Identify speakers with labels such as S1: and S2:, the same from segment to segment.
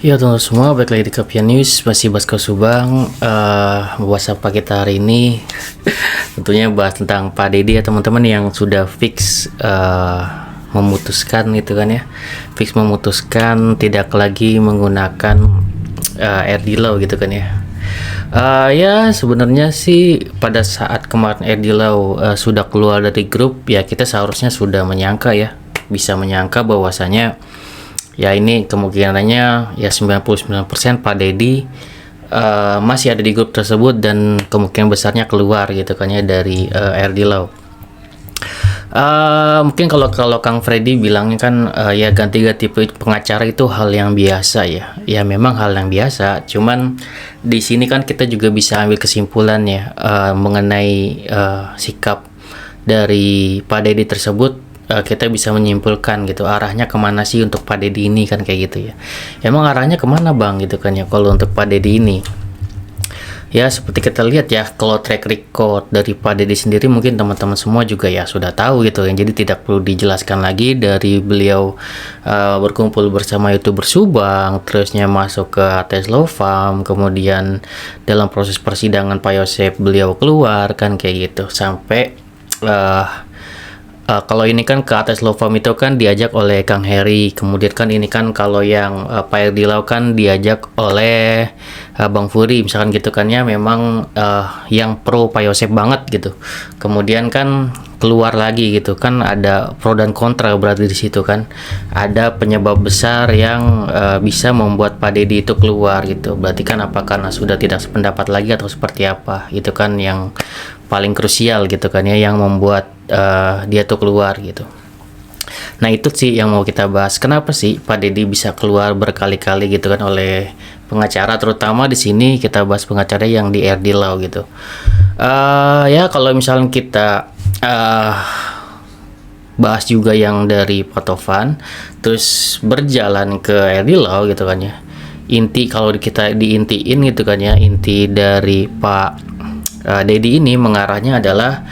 S1: Ya teman-teman semua, balik lagi di Kapian News, masih Baskal Subang. Bahas apa kita hari ini? Tentunya bahas tentang Pak Deddy ya teman-teman, yang sudah fix memutuskan itu kan ya, fix memutuskan tidak lagi menggunakan RD Law gitu kan ya. Ya sebenarnya sih pada saat kemarin RD Law sudah keluar dari grup, ya kita seharusnya sudah menyangka ya, bisa menyangka bahwasanya ya ini kemungkinannya ya 99% Pak Deddy masih ada di grup tersebut, dan kemungkinan besarnya keluar gitu kan ya dari RD Law. Mungkin kalau Kang Freddy bilangnya kan ya ganti-ganti pengacara itu hal yang biasa ya. Ya memang hal yang biasa. Cuman di sini kan kita juga bisa ambil kesimpulan ya mengenai sikap dari Pak Deddy tersebut. Kita bisa menyimpulkan gitu arahnya kemana sih untuk Pak Deddy ini kan, kayak gitu ya. Emang arahnya kemana bang gitu kan ya kalau untuk Pak Deddy ini. Ya seperti kita lihat ya, kalau track record dari Pak Deddy sendiri mungkin teman-teman semua juga ya sudah tahu gitu ya. Jadi tidak perlu dijelaskan lagi, dari beliau berkumpul bersama YouTuber Subang, terusnya masuk ke ATS Law Firm, kemudian dalam proses persidangan Pak Yosep beliau keluar kan kayak gitu, sampai kalau ini kan ke atas law firm itu kan diajak oleh Kang Heri, kemudian kan ini kan kalau yang Pak RD Law kan diajak oleh Bang Furi misalkan gitu kan ya, memang yang pro Pak Yosep banget gitu. Kemudian kan keluar lagi gitu kan, ada pro dan kontra berarti di situ kan. Ada penyebab besar yang bisa membuat Pak Deddy itu keluar gitu. Berarti kan apa, karena sudah tidak sependapat lagi atau seperti apa? Itu kan yang paling krusial gitu kan ya, yang membuat dia tuh keluar gitu. Nah itu sih yang mau kita bahas. Kenapa sih Pak Deddy bisa keluar berkali-kali gitu kan oleh pengacara, terutama di sini kita bahas pengacara yang di RD Law gitu. Ya kalau misalnya kita bahas juga yang dari Pak Tovan, terus berjalan ke RD Law gitu kan ya. Inti kalau kita diintiin gitu kan ya, inti dari Pak Deddy ini mengarahnya adalah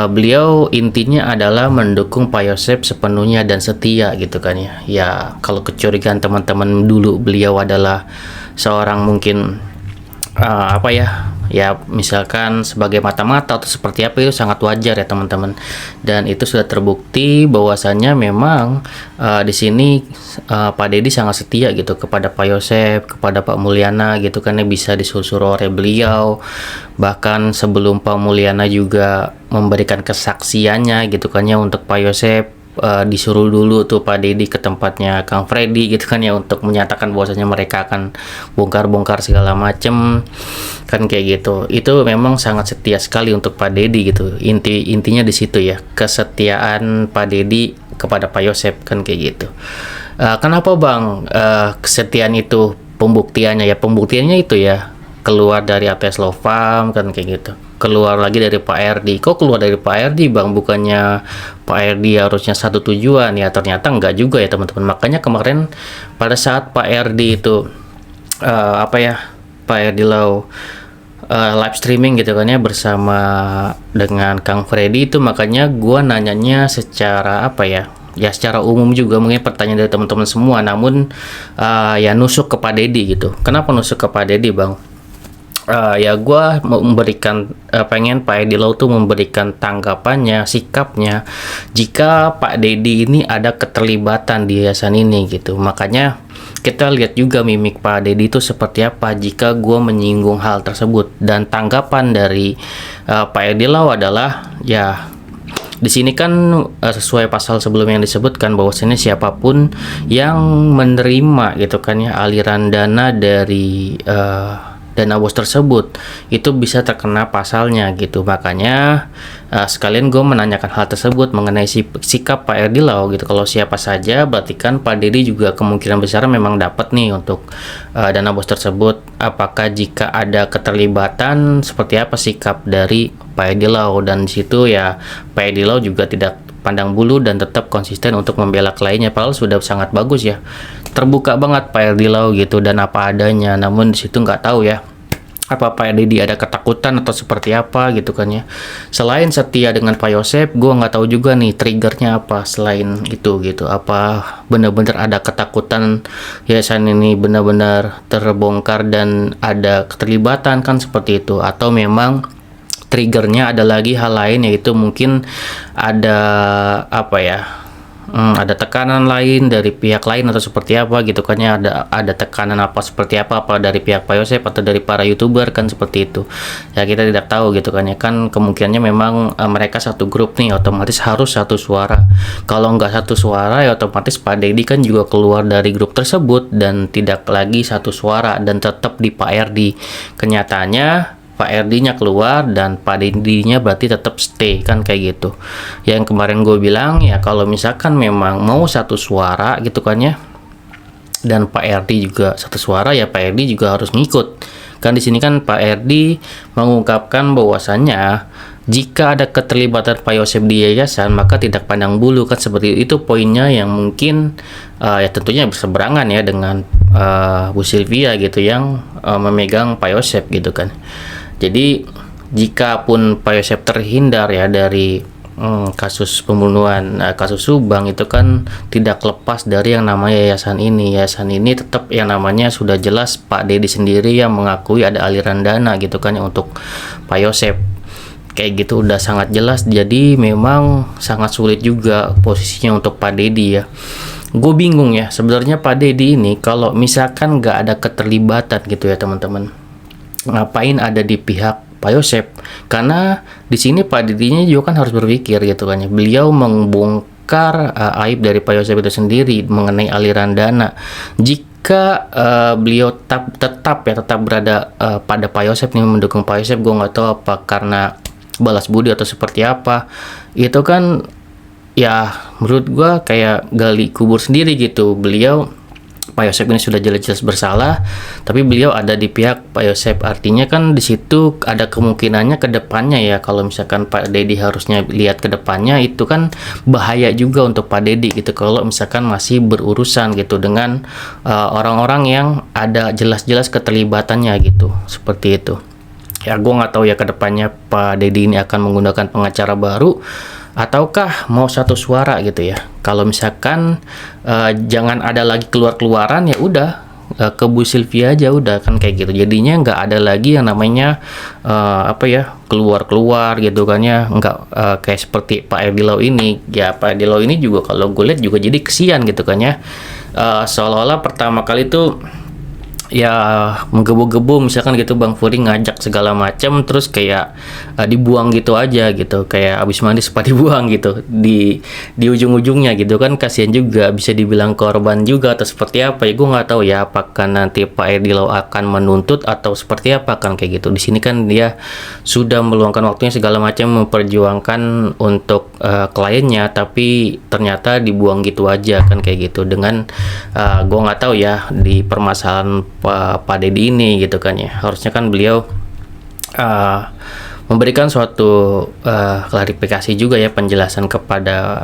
S1: beliau intinya adalah mendukung Pak Yosep sepenuhnya dan setia gitu kan ya. Ya kalau kecurigaan teman-teman dulu beliau adalah seorang mungkin apa ya misalkan sebagai mata-mata atau seperti apa, itu sangat wajar ya teman-teman, dan itu sudah terbukti bahwasannya memang di sini Pak Deddy sangat setia gitu kepada Pak Yosep, kepada Pak Mulyana gitu kan ya, bisa disusul oleh beliau. Bahkan sebelum Pak Mulyana juga memberikan kesaksiannya gitu kan ya untuk Pak Yosep, disuruh dulu tuh Pak Deddy ke tempatnya Kang Freddy gitu kan ya, untuk menyatakan bahwasanya mereka akan bongkar-bongkar segala macem kan kayak gitu. Itu memang sangat setia sekali untuk Pak Deddy gitu. Intinya di situ ya, kesetiaan Pak Deddy kepada Pak Yosep kan kayak gitu. Kenapa bang kesetiaan itu pembuktiannya? Ya pembuktiannya itu ya keluar dari ATS Law Firm kan kayak gitu, keluar lagi dari Pak RD. Kok keluar dari Pak RD bang, bukannya Pak RD harusnya satu tujuan? Ya ternyata enggak juga ya teman-teman. Makanya kemarin pada saat Pak RD itu Pak RD Law live streaming gitu kan ya bersama dengan Kang Freddy itu, makanya gua nanyanya secara ya secara umum juga, mungkin pertanyaan dari teman-teman semua, namun ya nusuk ke Pak Deddy gitu. Kenapa nusuk ke Pak Deddy bang? Ya gue memberikan pengen Pak RD Law tuh memberikan tanggapannya, sikapnya jika Pak Deddy ini ada keterlibatan di yayasan ini gitu. Makanya kita lihat juga mimik Pak Deddy itu seperti apa jika gue menyinggung hal tersebut. Dan tanggapan dari Pak RD Law adalah ya di sini kan sesuai pasal sebelum yang disebutkan bahwasanya siapapun yang menerima gitu kan ya aliran dana dari dana bos tersebut itu bisa terkena pasalnya gitu. Makanya sekalian gue menanyakan hal tersebut mengenai sikap Pak RD Law gitu. Kalau siapa saja berarti kan Pak Deddy juga kemungkinan besar memang dapat nih untuk dana bos tersebut. Apakah jika ada keterlibatan, seperti apa sikap dari Pak RD Law? Dan disitu ya Pak RD Law juga tidak pandang bulu dan tetap konsisten untuk membela kliennya, padahal sudah sangat bagus ya, terbuka banget Pak RD Law gitu dan apa adanya. Namun disitu nggak tahu ya apa Pak Dedi ada ketakutan atau seperti apa gitu kan ya. Selain setia dengan Pak Yosep, gue nggak tahu juga nih triggernya apa selain itu gitu. Apa benar-benar ada ketakutan yayasan ini benar-benar terbongkar dan ada keterlibatan kan seperti itu, atau memang triggernya ada lagi hal lain, yaitu mungkin ada apa ya, ada tekanan lain dari pihak lain atau seperti apa gitu kan ya. Ada tekanan apa seperti apa dari pihak Pak Yosep atau dari para YouTuber kan seperti itu ya, kita tidak tahu gitu kan ya. Kan kemungkinannya memang mereka satu grup nih, otomatis harus satu suara. Kalau nggak satu suara ya otomatis Pak Dedi kan juga keluar dari grup tersebut dan tidak lagi satu suara, dan tetap di Pak RD. Kenyataannya Pak RD-nya keluar dan Pak Dedi-nya berarti tetap stay kan kayak gitu. Yang kemarin gue bilang ya, kalau misalkan memang mau satu suara gitu kan ya, dan Pak RD juga satu suara, ya Pak RD juga harus ngikut. Kan di sini kan Pak RD mengungkapkan bahwasannya jika ada keterlibatan Pak Yosep di yayasan maka tidak pandang bulu kan seperti itu poinnya, yang mungkin ya tentunya berseberangan ya dengan Bu Sylvia gitu yang memegang Pak Yosep gitu kan. Jadi jika pun Pak Yosep terhindar ya dari kasus pembunuhan, kasus Subang, itu kan tidak lepas dari yang namanya yayasan ini. Yayasan ini tetap yang namanya sudah jelas Pak Dedi sendiri yang mengakui ada aliran dana gitu kan ya untuk Pak Yosep. Kayak gitu udah sangat jelas, jadi memang sangat sulit juga posisinya untuk Pak Dedi ya. Gue bingung ya sebenarnya Pak Dedi ini kalau misalkan nggak ada keterlibatan gitu ya teman-teman, ngapain ada di pihak Pak Yosep? Karena di sini Pak Dedinya juga kan harus berpikir gitu kan ya. Beliau membongkar aib dari Pak Yosep itu sendiri mengenai aliran dana. Jika beliau tetap berada pada Pak Yosep nih, mendukung Pak Yosep, gue nggak tahu apa karena balas budi atau seperti apa, itu kan ya menurut gue kayak gali kubur sendiri gitu. Beliau, Pak Yosep ini sudah jelas-jelas bersalah, tapi beliau ada di pihak Pak Yosep. Artinya kan di situ ada kemungkinannya ke depannya ya, kalau misalkan Pak Dedi harusnya lihat ke depannya, itu kan bahaya juga untuk Pak Dedi gitu kalau misalkan masih berurusan gitu dengan orang-orang yang ada jelas-jelas keterlibatannya gitu, seperti itu. Ya gue nggak tahu ya ke depannya Pak Dedi ini akan menggunakan pengacara baru ataukah mau satu suara gitu ya. Kalau misalkan jangan ada lagi keluar-keluaran, ya udah ke Bu Sylvia aja udah kan kayak gitu. Jadinya nggak ada lagi yang namanya keluar-keluar gitu kan ya. Nggak kayak seperti Pak Edi Lau ini. Ya Pak Edi Lau ini juga kalau gue lihat juga jadi kesian gitu kan ya. Seolah-olah pertama kali tuh ya menggebu-gebu misalkan gitu, Bang Furi ngajak segala macam terus kayak dibuang gitu aja gitu, kayak abis mandi sempat dibuang gitu di ujung-ujungnya gitu kan. Kasihan juga, bisa dibilang korban juga atau seperti apa ya, gue nggak tahu ya apakah nanti Pak Edi Lau akan menuntut atau seperti apa kan kayak gitu. Di sini kan dia sudah meluangkan waktunya segala macam memperjuangkan untuk kliennya, tapi ternyata dibuang gitu aja kan kayak gitu. Dengan gue nggak tahu ya di permasalahan Pak Dedi ini gitu kan ya, harusnya kan beliau memberikan suatu klarifikasi juga ya, penjelasan kepada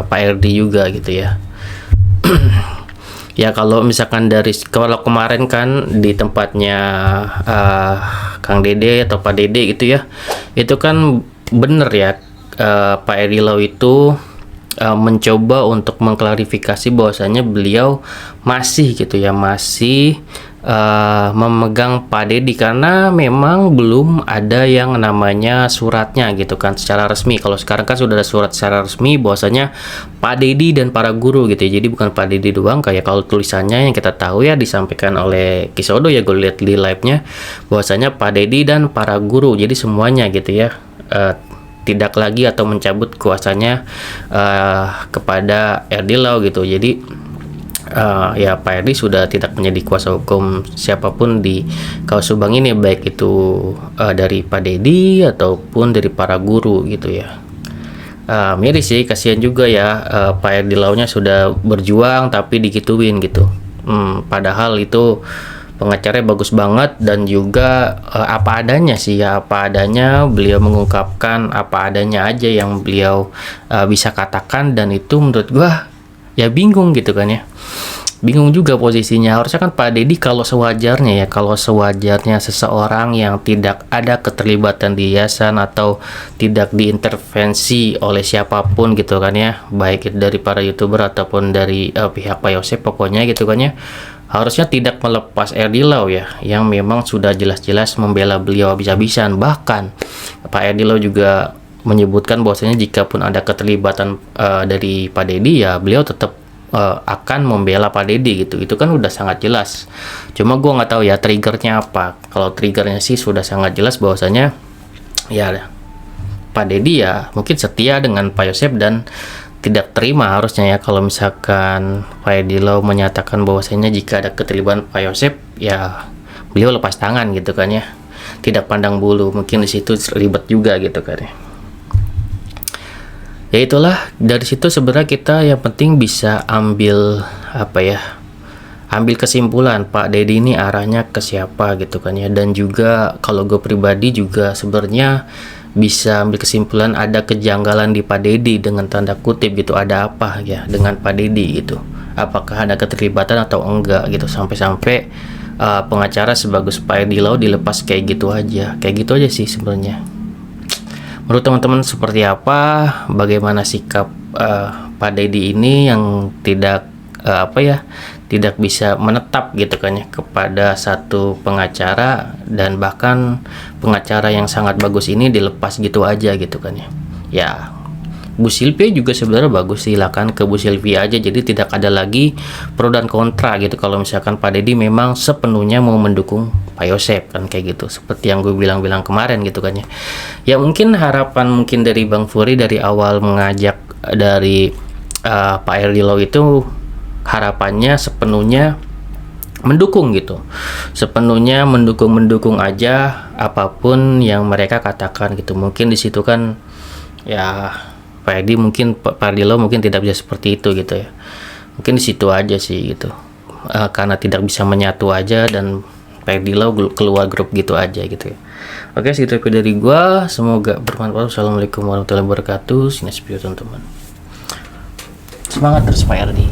S1: Pak RD juga gitu ya. Ya kalau misalkan kalau kemarin kan di tempatnya Kang Dede atau Pak Dede gitu ya, itu kan bener ya, Pak Edi Lau itu mencoba untuk mengklarifikasi bahwasanya beliau masih gitu ya, masih memegang Pak Dedi karena memang belum ada yang namanya suratnya gitu kan secara resmi. Kalau sekarang kan sudah ada surat secara resmi bahwasanya Pak Dedi dan para guru gitu ya. Jadi bukan Pak Dedi doang, kayak kalau tulisannya yang kita tahu ya disampaikan oleh Kisodo ya, gue lihat di live-nya bahwasanya Pak Dedi dan para guru, jadi semuanya gitu ya, tidak lagi atau mencabut kuasanya kepada Edi Lau gitu. Jadi ya Pak Edi sudah tidak menjadi kuasa hukum siapapun di kasus Subang ini, baik itu dari Pak Dedi ataupun dari para guru gitu ya. Miris sih, kasihan juga ya, Pak Edi Lau-nya sudah berjuang tapi digituin gitu. Padahal itu pengacaranya bagus banget dan juga apa adanya sih ya, apa adanya. Beliau mengungkapkan apa adanya aja yang beliau bisa katakan, dan itu menurut gua ya bingung gitu kan ya. bingung juga posisinya. Harusnya kan Pak Deddy kalau sewajarnya ya, kalau sewajarnya seseorang yang tidak ada keterlibatan di yayasan atau tidak diintervensi oleh siapapun gitu kan ya, baik itu dari para YouTuber ataupun dari pihak Pak Yosep pokoknya gitu kan ya, harusnya tidak melepas Erdi Lau ya, yang memang sudah jelas-jelas membela beliau habis-habisan. Bahkan Pak Erdi Lau juga menyebutkan bahwasanya jika pun ada keterlibatan dari Pak Deddy ya beliau tetap akan membela Pak Deddy gitu. Itu kan udah sangat jelas. Cuma gue nggak tahu ya triggernya apa. Kalau triggernya sih sudah sangat jelas bahwasanya ya Pak Deddy ya mungkin setia dengan Pak Yosep dan tidak terima harusnya ya kalau misalkan Pak Erdi Lau menyatakan bahwasanya jika ada keterlibatan Pak Yosep ya beliau lepas tangan gitu kan ya, tidak pandang bulu. Mungkin di situ ribet juga gitu kan ya. Ya itulah, dari situ sebenarnya kita yang penting bisa ambil apa ya, ambil kesimpulan Pak Deddy ini arahnya ke siapa gitu kan ya. Dan juga kalau gue pribadi juga sebenarnya bisa ambil kesimpulan ada kejanggalan di Pak Deddy dengan tanda kutip gitu, ada apa ya dengan Pak Deddy gitu, apakah ada keterlibatan atau enggak gitu, sampai-sampai pengacara sebagus Pak Erdi Lau dilepas kayak gitu aja sih sebenarnya. Menurut teman-teman seperti apa? Bagaimana sikap Pak Deddy ini yang tidak tidak bisa menetap gitu kan ya kepada satu pengacara, dan bahkan pengacara yang sangat bagus ini dilepas gitu aja gitu kan ya. Ya, Bu Sylvia juga sebenarnya bagus, silakan ke Bu Sylvia aja, jadi tidak ada lagi pro dan kontra gitu kalau misalkan Pak Deddy memang sepenuhnya mau mendukung Pak Yosep kan kayak gitu, seperti yang gue bilang kemarin gitu kan ya. Ya mungkin harapan mungkin dari Bang Furi dari awal mengajak dari Pak Erdi Lau itu harapannya sepenuhnya mendukung gitu, sepenuhnya mendukung aja apapun yang mereka katakan gitu. Mungkin di situ kan ya Pak Erdi Lau mungkin tidak bisa seperti itu gitu ya. Mungkin di situ aja sih gitu. Karena tidak bisa menyatu aja dan Pak Erdi Lau keluar grup gitu aja gitu ya. Oke, segitu dari gua. Semoga bermanfaat. Assalamualaikum warahmatullahi wabarakatuh. Sinas teman-teman. Semangat terus Pak Erdi.